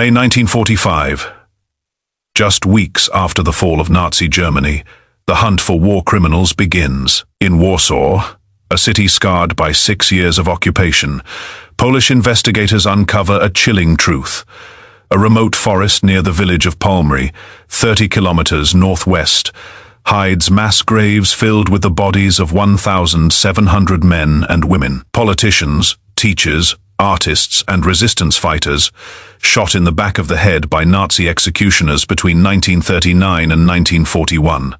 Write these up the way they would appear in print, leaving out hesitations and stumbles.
May 1945. Just weeks after the fall of Nazi Germany, the hunt for war criminals begins. In Warsaw, a city scarred by 6 years of occupation, Polish investigators uncover a chilling truth. A remote forest near the village of Palmiry, 30 kilometers northwest, hides mass graves filled with the bodies of 1,700 men and women. Politicians, teachers, artists and resistance fighters, shot in the back of the head by Nazi executioners between 1939 and 1941.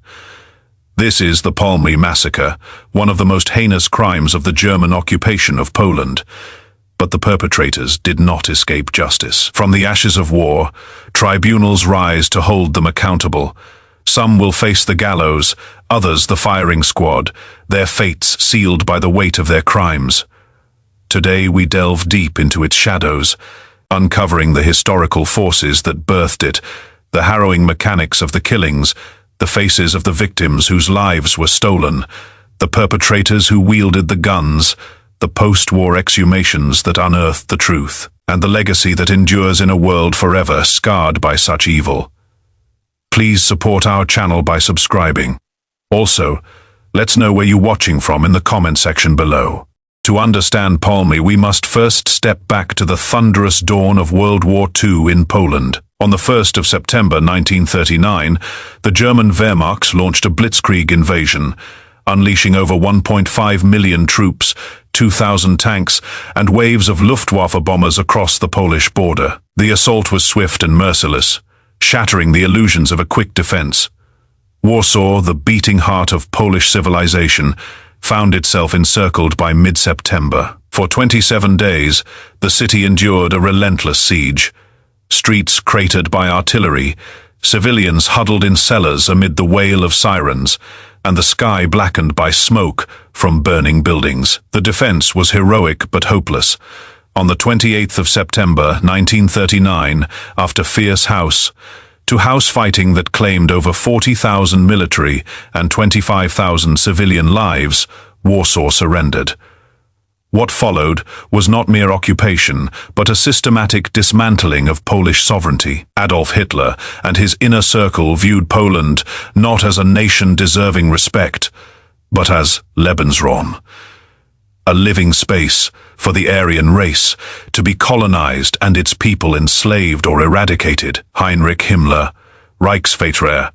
This is the Palmiry Massacre, one of the most heinous crimes of the German occupation of Poland. But the perpetrators did not escape justice. From the ashes of war, tribunals rise to hold them accountable. Some will face the gallows, others the firing squad, their fates sealed by the weight of their crimes. Today we delve deep into its shadows, uncovering the historical forces that birthed it, the harrowing mechanics of the killings, the faces of the victims whose lives were stolen, the perpetrators who wielded the guns, the post-war exhumations that unearthed the truth, and the legacy that endures in a world forever scarred by such evil. Please support our channel by subscribing. Also, let's know where you're watching from in the comment section below. To understand Palmiry, we must first step back to the thunderous dawn of World War II in Poland. On the 1st of September 1939, the German Wehrmacht launched a blitzkrieg invasion, unleashing over 1.5 million troops, 2,000 tanks, and waves of Luftwaffe bombers across the Polish border. The assault was swift and merciless, shattering the illusions of a quick defense. Warsaw, the beating heart of Polish civilization, found itself encircled by mid-September. For 27 days, the city endured a relentless siege. Streets cratered by artillery, civilians huddled in cellars amid the wail of sirens, and the sky blackened by smoke from burning buildings. The defense was heroic but hopeless. On the 28th of September 1939, after fierce house-to-house fighting that claimed over 40,000 military and 25,000 civilian lives, Warsaw surrendered. What followed was not mere occupation, but a systematic dismantling of Polish sovereignty. Adolf Hitler and his inner circle viewed Poland not as a nation deserving respect, but as Lebensraum, a living space for the Aryan race to be colonized and its people enslaved or eradicated. Heinrich Himmler, Reichsvater,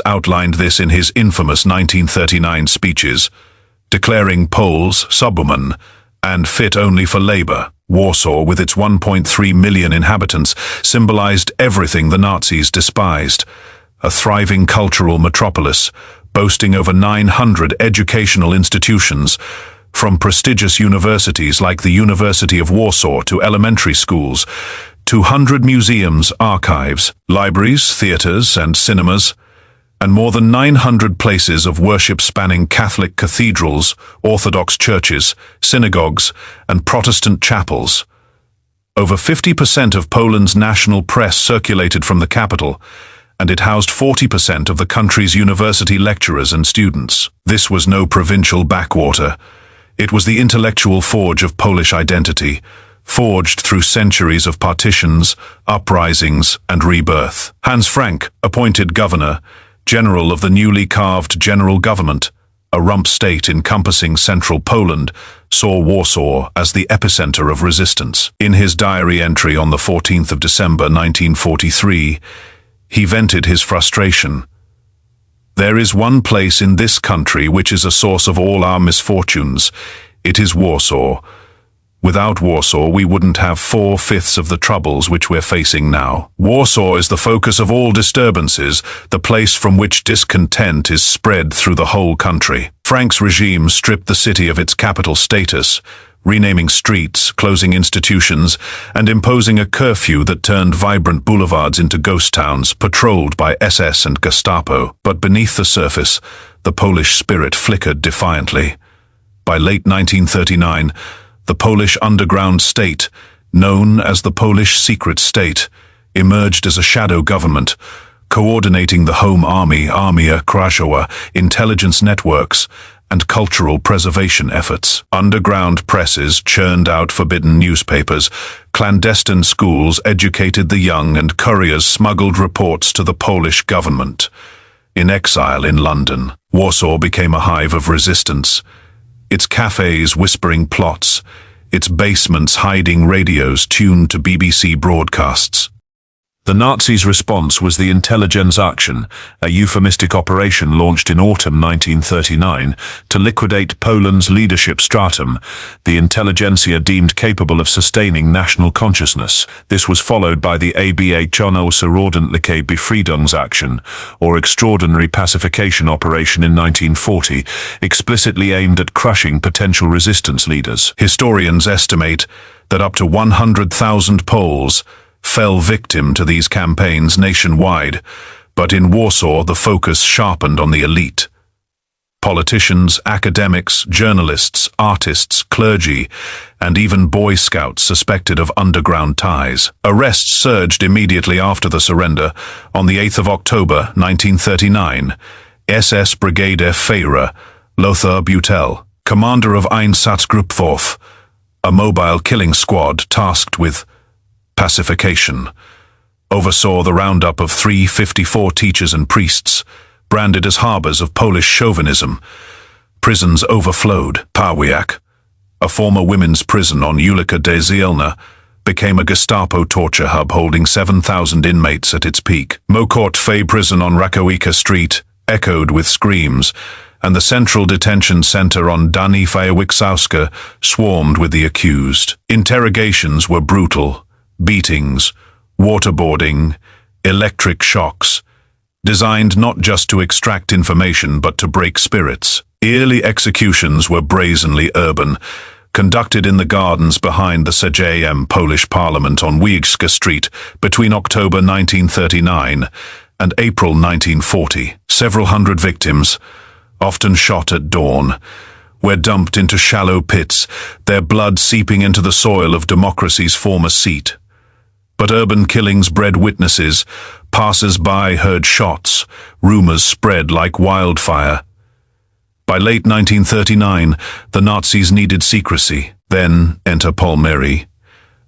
outlined this in his infamous 1939 speeches, declaring Poles subhuman and fit only for labor. Warsaw, with its 1.3 million inhabitants, symbolized everything the Nazis despised. A thriving cultural metropolis, boasting over 900 educational institutions, from prestigious universities like the University of Warsaw to elementary schools, 200 museums, archives, libraries, theaters, and cinemas, and more than 900 places of worship spanning Catholic cathedrals, Orthodox churches, synagogues, and Protestant chapels. Over 50% of Poland's national press circulated from the capital, and it housed 40% of the country's university lecturers and students. This was no provincial backwater. It was the intellectual forge of Polish identity, forged through centuries of partitions, uprisings, and rebirth. Hans Frank, appointed governor, general of the newly carved general government, a rump state encompassing central Poland, saw Warsaw as the epicenter of resistance. In his diary entry on the 14th of December 1943, he vented his frustration. "There is one place in this country which is a source of all our misfortunes. It is Warsaw. Without Warsaw, we wouldn't have 4/5 of the troubles which we're facing now. Warsaw is the focus of all disturbances, the place from which discontent is spread through the whole country." Frank's regime stripped the city of its capital status, renaming streets, closing institutions, and imposing a curfew that turned vibrant boulevards into ghost towns, patrolled by SS and Gestapo. But beneath the surface, the Polish spirit flickered defiantly. By late 1939, the Polish underground state, known as the Polish Secret State, emerged as a shadow government, coordinating the Home Army, Armia Krajowa, intelligence networks, and cultural preservation efforts. Underground presses churned out forbidden newspapers, clandestine schools educated the young, and couriers smuggled reports to the Polish government. In exile in London, Warsaw became a hive of resistance, its cafes whispering plots, its basements hiding radios tuned to BBC broadcasts. The Nazis' response was the Intelligenzaktion, a euphemistic operation launched in autumn 1939 to liquidate Poland's leadership stratum, the intelligentsia deemed capable of sustaining national consciousness. This was followed by the außerordentliche Befriedungsaction, or Extraordinary Pacification Operation in 1940, explicitly aimed at crushing potential resistance leaders. Historians estimate that up to 100,000 Poles fell victim to these campaigns nationwide, but in Warsaw the focus sharpened on the elite. Politicians, academics, journalists, artists, clergy, and even Boy Scouts suspected of underground ties. Arrests surged immediately after the surrender. On the 8th of October 1939, SS Brigadier Führer Lothar Beutel, commander of Einsatzgruppe, a mobile killing squad tasked with pacification, oversaw the roundup of 354 teachers and priests, branded as harbors of Polish chauvinism. Prisons overflowed. Pawiak, a former women's prison on Ulica de Zielna, became a Gestapo torture hub holding 7,000 inmates at its peak. Mokot Fay prison on Rakowica Street echoed with screams, and the central detention center on Dani Fajewiczowska swarmed with the accused. Interrogations were brutal. Beatings, waterboarding, electric shocks, designed not just to extract information but to break spirits. Yearly executions were brazenly urban, conducted in the gardens behind the Sejm Polish Parliament on Wiejska Street between October 1939 and April 1940. Several hundred victims, often shot at dawn, were dumped into shallow pits, their blood seeping into the soil of democracy's former seat. But urban killings bred witnesses. Passers-by heard shots. Rumors spread like wildfire. By late 1939, the Nazis needed secrecy. Then enter Palmiry,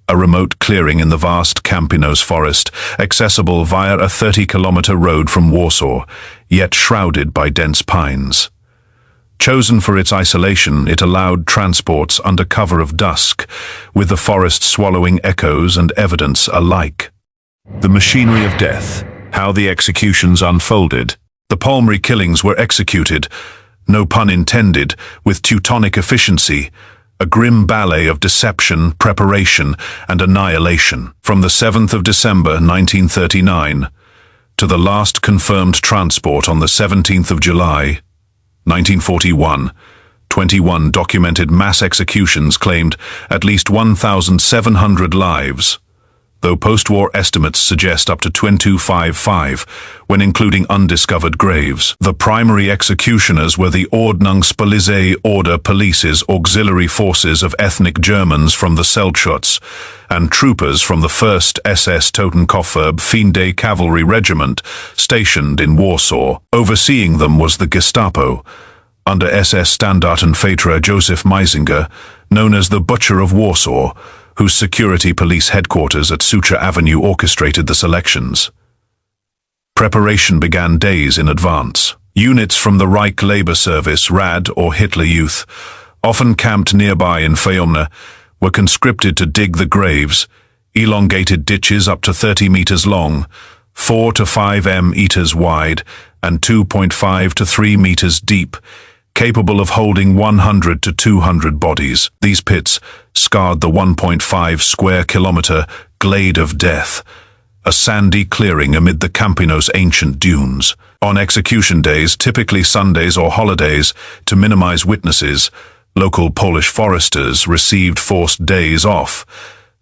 a remote clearing in the vast Kampinos Forest, accessible via a 30-kilometer road from Warsaw, yet shrouded by dense pines. Chosen for its isolation, it allowed transports under cover of dusk, with the forest swallowing echoes and evidence alike. The machinery of death, how the executions unfolded. The Palmiry killings were executed, no pun intended, with Teutonic efficiency, a grim ballet of deception, preparation, and annihilation. From the 7th of December 1939 to the last confirmed transport on the 17th of July 1941, 21 documented mass executions claimed at least 1,700 lives, though post-war estimates suggest up to 255 when including undiscovered graves. The primary executioners were the Ordnungspolizei Order Police's auxiliary forces of ethnic Germans from the Selchuts and troopers from the 1st SS Totenkopfverb Finde Cavalry Regiment stationed in Warsaw. Overseeing them was the Gestapo, under SS Standartenvater Joseph Meisinger, known as the Butcher of Warsaw, whose security police headquarters at Sucha Avenue orchestrated the selections. Preparation began days in advance. Units from the Reich Labor Service, RAD or Hitler Youth, often camped nearby in Fayomna, were conscripted to dig the graves, elongated ditches up to 30 meters long, 4 to 5 meters wide, and 2.5 to 3 meters deep, capable of holding 100 to 200 bodies. These pits scarred the 1.5 square kilometer glade of death, a sandy clearing amid the Kampinos ancient dunes. On execution days, typically Sundays or holidays, to minimize witnesses, local Polish foresters received forced days off,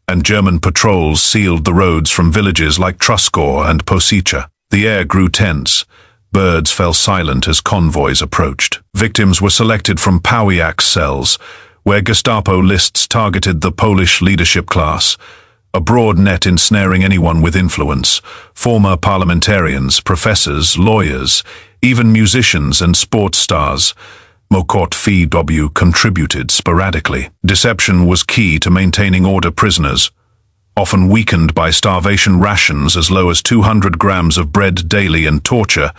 and German patrols sealed the roads from villages like Truskor and Posica. The air grew tense. Birds fell silent as convoys approached. Victims were selected from Pawiak cells, where Gestapo lists targeted the Polish leadership class, a broad net ensnaring anyone with influence, former parliamentarians, professors, lawyers, even musicians and sports stars. Mokot Phi W contributed sporadically. Deception was key to maintaining order. Prisoners, often weakened by starvation rations as low as 200 grams of bread daily and torture,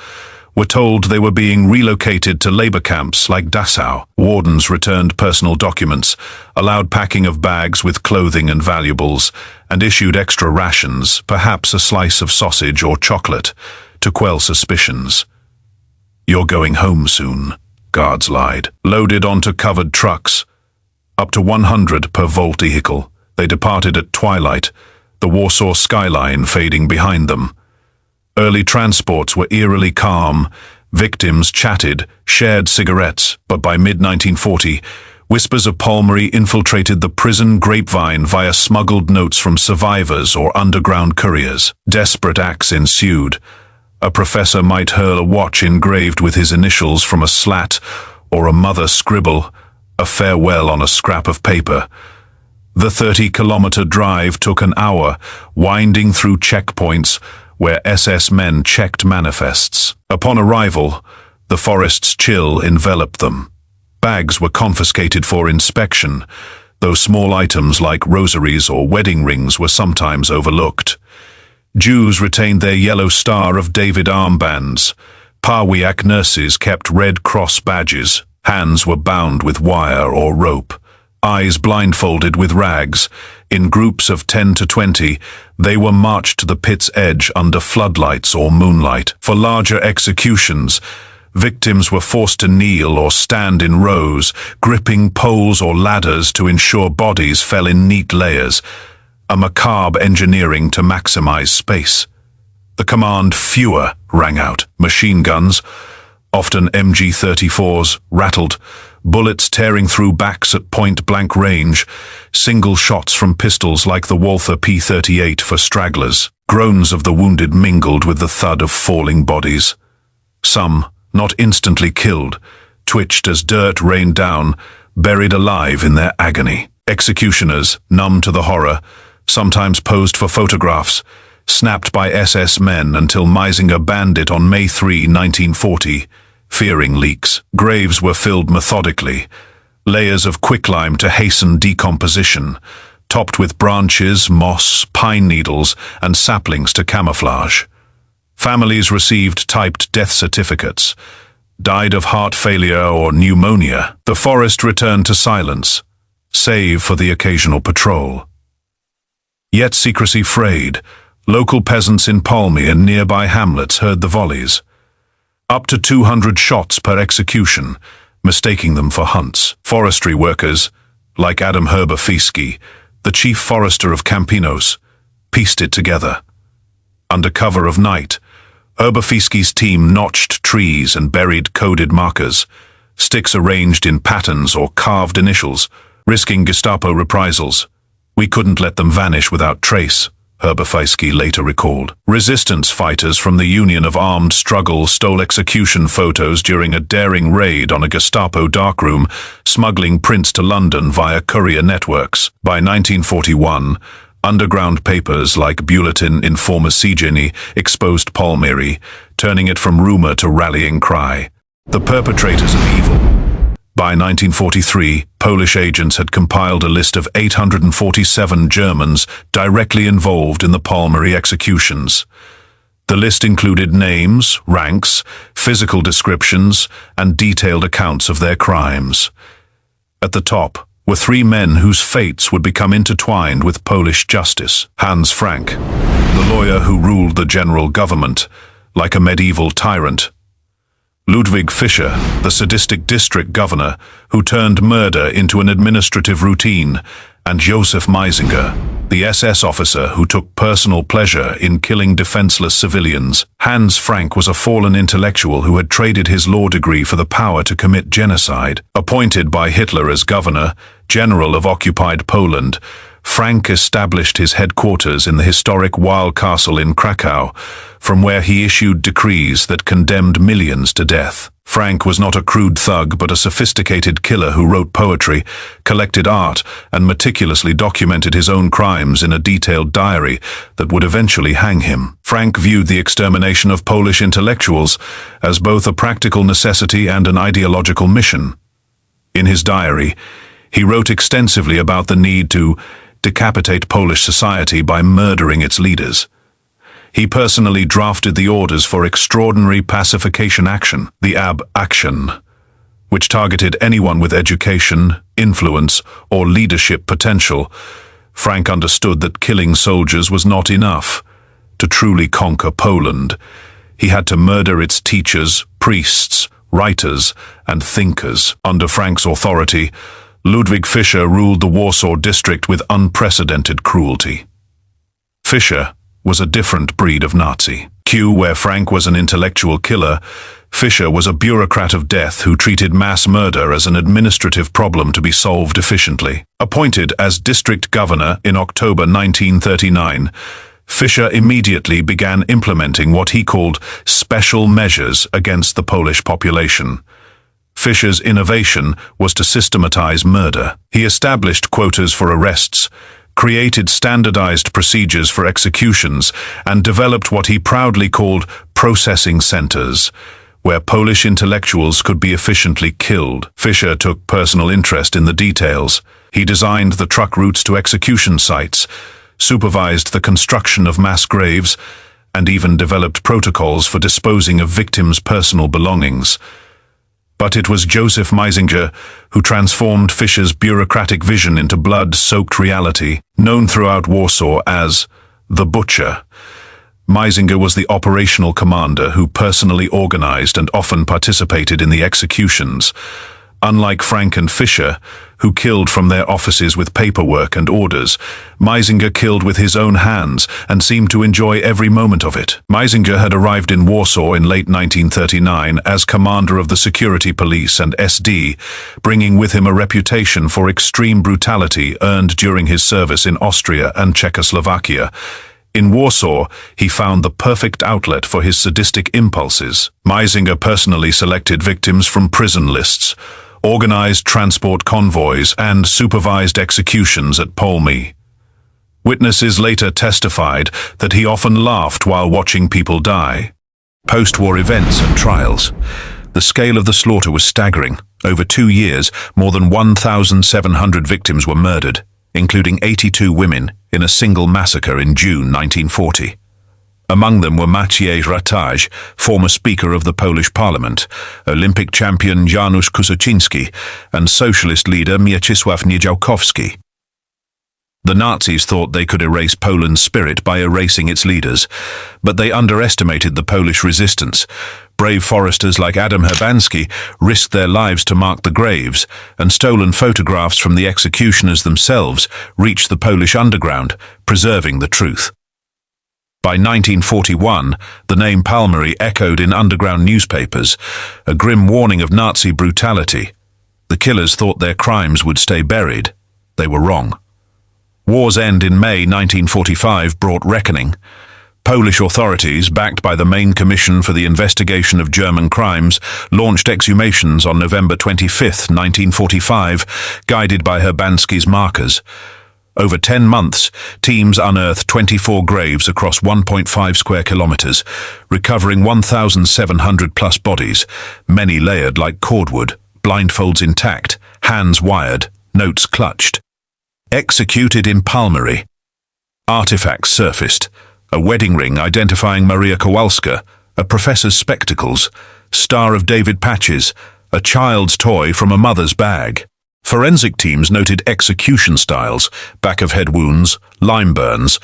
were told they were being relocated to labor camps like Dachau. Wardens returned personal documents, allowed packing of bags with clothing and valuables, and issued extra rations, perhaps a slice of sausage or chocolate, to quell suspicions. "You're going home soon," guards lied. Loaded onto covered trucks, up to 100 per Volt vehicle, they departed at twilight, the Warsaw skyline fading behind them. Early transports were eerily calm. Victims chatted, shared cigarettes, but by mid-1940, whispers of Palmiry infiltrated the prison grapevine via smuggled notes from survivors or underground couriers. Desperate acts ensued. A professor might hurl a watch engraved with his initials from a slat, or a mother scribble a farewell on a scrap of paper. The 30-kilometer drive took an hour, winding through checkpoints where SS men checked manifests. Upon arrival, the forest's chill enveloped them. Bags were confiscated for inspection, though small items like rosaries or wedding rings were sometimes overlooked. Jews retained their yellow Star of David armbands. Pawiak nurses kept Red Cross badges. Hands were bound with wire or rope. Eyes blindfolded with rags. In groups of 10 to 20, they were marched to the pit's edge under floodlights or moonlight. For larger executions, victims were forced to kneel or stand in rows, gripping poles or ladders to ensure bodies fell in neat layers, a macabre engineering to maximize space. The command "fewer" rang out. Machine guns, often MG-34s, rattled, bullets tearing through backs at point-blank range, single shots from pistols like the Walther P-38 for stragglers. Groans of the wounded mingled with the thud of falling bodies. Some, not instantly killed, twitched as dirt rained down, buried alive in their agony. Executioners, numb to the horror, sometimes posed for photographs, snapped by SS men until Meisinger banned it on May 3, 1940, fearing leaks. Graves were filled methodically, layers of quicklime to hasten decomposition, topped with branches, moss, pine needles, and saplings to camouflage. Families received typed death certificates. Died of heart failure or pneumonia. The forest returned to silence, save for the occasional patrol. Yet secrecy frayed. Local peasants in Palmy and nearby hamlets heard the volleys. Up to 200 shots per execution, mistaking them for hunts. Forestry workers, like Adam Herber-Fiske, the chief forester of Kampinos, pieced it together. Under cover of night, Herber-Fiske's team notched trees and buried coded markers, sticks arranged in patterns or carved initials, risking Gestapo reprisals. "We couldn't let them vanish without trace," Herber-Fiske later recalled. Resistance fighters from the Union of Armed Struggle stole execution photos during a daring raid on a Gestapo darkroom, smuggling prints to London via courier networks. By 1941, underground papers like Bulletin Informacyjny exposed Palmiry, turning it from rumor to rallying cry. The perpetrators of evil. By 1943, Polish agents had compiled a list of 847 Germans directly involved in the Palmiry executions. The list included names, ranks, physical descriptions, and detailed accounts of their crimes. At the top were three men whose fates would become intertwined with Polish justice. Hans Frank, the lawyer who ruled the general government like a medieval tyrant. Ludwig Fischer, the sadistic district governor who turned murder into an administrative routine, and Josef Meisinger, the SS officer who took personal pleasure in killing defenseless civilians. Hans Frank was a fallen intellectual who had traded his law degree for the power to commit genocide. Appointed by Hitler as governor, general of occupied Poland, Frank established his headquarters in the historic Weil Castle in Krakow, from where he issued decrees that condemned millions to death. Frank was not a crude thug, but a sophisticated killer who wrote poetry, collected art, and meticulously documented his own crimes in a detailed diary that would eventually hang him. Frank viewed the extermination of Polish intellectuals as both a practical necessity and an ideological mission. In his diary, he wrote extensively about the need to decapitate Polish society by murdering its leaders. He personally drafted the orders for extraordinary pacification action, the action, which targeted anyone with education, influence, or leadership potential. Frank understood that killing soldiers was not enough. To truly conquer Poland, he had to murder its teachers, priests, writers, and thinkers. Under Frank's authority, Ludwig Fischer ruled the Warsaw district with unprecedented cruelty. Fischer was a different breed of Nazi. Where Frank was an intellectual killer, Fischer was a bureaucrat of death who treated mass murder as an administrative problem to be solved efficiently. Appointed as district governor in October 1939, Fischer immediately began implementing what he called special measures against the Polish population. Fischer's innovation was to systematize murder. He established quotas for arrests, created standardized procedures for executions, and developed what he proudly called processing centers, where Polish intellectuals could be efficiently killed. Fischer took personal interest in the details. He designed the truck routes to execution sites, supervised the construction of mass graves, and even developed protocols for disposing of victims' personal belongings. But it was Joseph Meisinger who transformed Fischer's bureaucratic vision into blood-soaked reality. Known throughout Warsaw as the Butcher, Meisinger was the operational commander who personally organized and often participated in the executions. Unlike Frank and Fischer, who killed from their offices with paperwork and orders, Meisinger killed with his own hands and seemed to enjoy every moment of it. Meisinger had arrived in Warsaw in late 1939 as commander of the security police and SD, bringing with him a reputation for extreme brutality earned during his service in Austria and Czechoslovakia. In Warsaw, he found the perfect outlet for his sadistic impulses. Meisinger personally selected victims from prison lists, organized transport convoys, and supervised executions at Palmiry. Witnesses later testified that he often laughed while watching people die. Post-war events and trials. The scale of the slaughter was staggering. Over 2 years, more than 1,700 victims were murdered, including 82 women, in a single massacre in June 1940. Among them were Maciej Rataj, former Speaker of the Polish Parliament, Olympic champion Janusz Kusaczynski, and socialist leader Mieczysław Niedziałkowski. The Nazis thought they could erase Poland's spirit by erasing its leaders, but they underestimated the Polish resistance. Brave foresters like Adam Herbański risked their lives to mark the graves, and stolen photographs from the executioners themselves reached the Polish underground, preserving the truth. By 1941, the name Palmiry echoed in underground newspapers, a grim warning of Nazi brutality. The killers thought their crimes would stay buried. They were wrong. War's end in May 1945 brought reckoning. Polish authorities, backed by the Main Commission for the Investigation of German Crimes, launched exhumations on November 25, 1945, guided by Herbański's markers. Over 10 months, teams unearthed 24 graves across 1.5 square kilometers, recovering 1,700 plus bodies, many layered like cordwood, blindfolds intact, hands wired, notes clutched. Executed in Palmiry. Artifacts surfaced. A wedding ring identifying Maria Kowalska, a professor's spectacles, Star of David patches, a child's toy from a mother's bag. Forensic teams noted execution styles, back-of-head wounds, lime burns,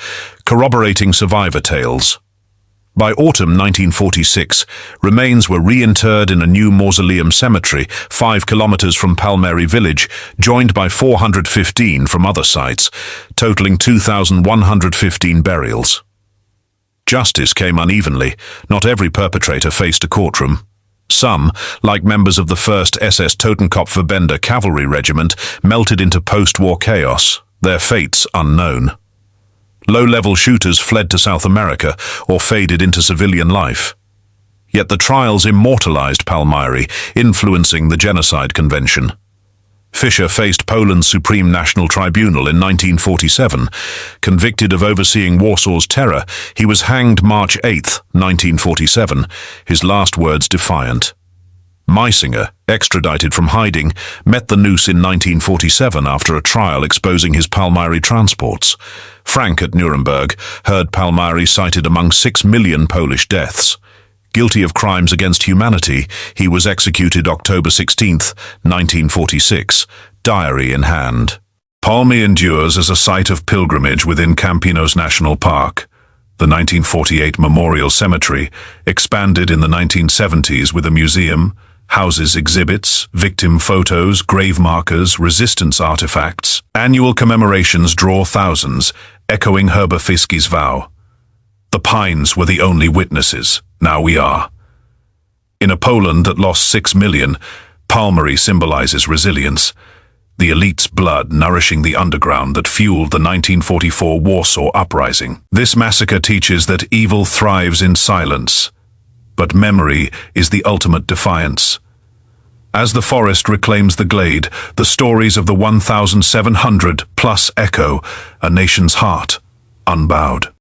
corroborating survivor tales. By autumn 1946, remains were reinterred in a new mausoleum cemetery 5 kilometers from Palmiry village, joined by 415 from other sites, totaling 2,115 burials. Justice came unevenly. Not every perpetrator faced a courtroom. Some, like members of the 1st SS Totenkopfverbände cavalry regiment, melted into post-war chaos, their fates unknown. Low-level shooters fled to South America or faded into civilian life. Yet the trials immortalized Palmiry, influencing the Genocide Convention. Fischer faced Poland's Supreme National Tribunal in 1947. Convicted of overseeing Warsaw's terror, he was hanged March 8, 1947, his last words defiant. Meisinger, extradited from hiding, met the noose in 1947 after a trial exposing his Palmiry transports. Frank at Nuremberg heard Palmiry cited among 6 million Polish deaths. Guilty of crimes against humanity, he was executed October 16, 1946, diary in hand. Palmiry endures as a site of pilgrimage within Kampinos National Park. The 1948 Memorial Cemetery expanded in the 1970s with a museum, houses exhibits, victim photos, grave markers, resistance artifacts. Annual commemorations draw thousands, echoing Herbert Fische's vow. The pines were the only witnesses, now we are. In a Poland that lost 6 million, Palmiry symbolizes resilience, the elite's blood nourishing the underground that fueled the 1944 Warsaw uprising. This massacre teaches that evil thrives in silence, but memory is the ultimate defiance. As the forest reclaims the glade, the stories of the 1,700 plus echo a nation's heart, unbowed.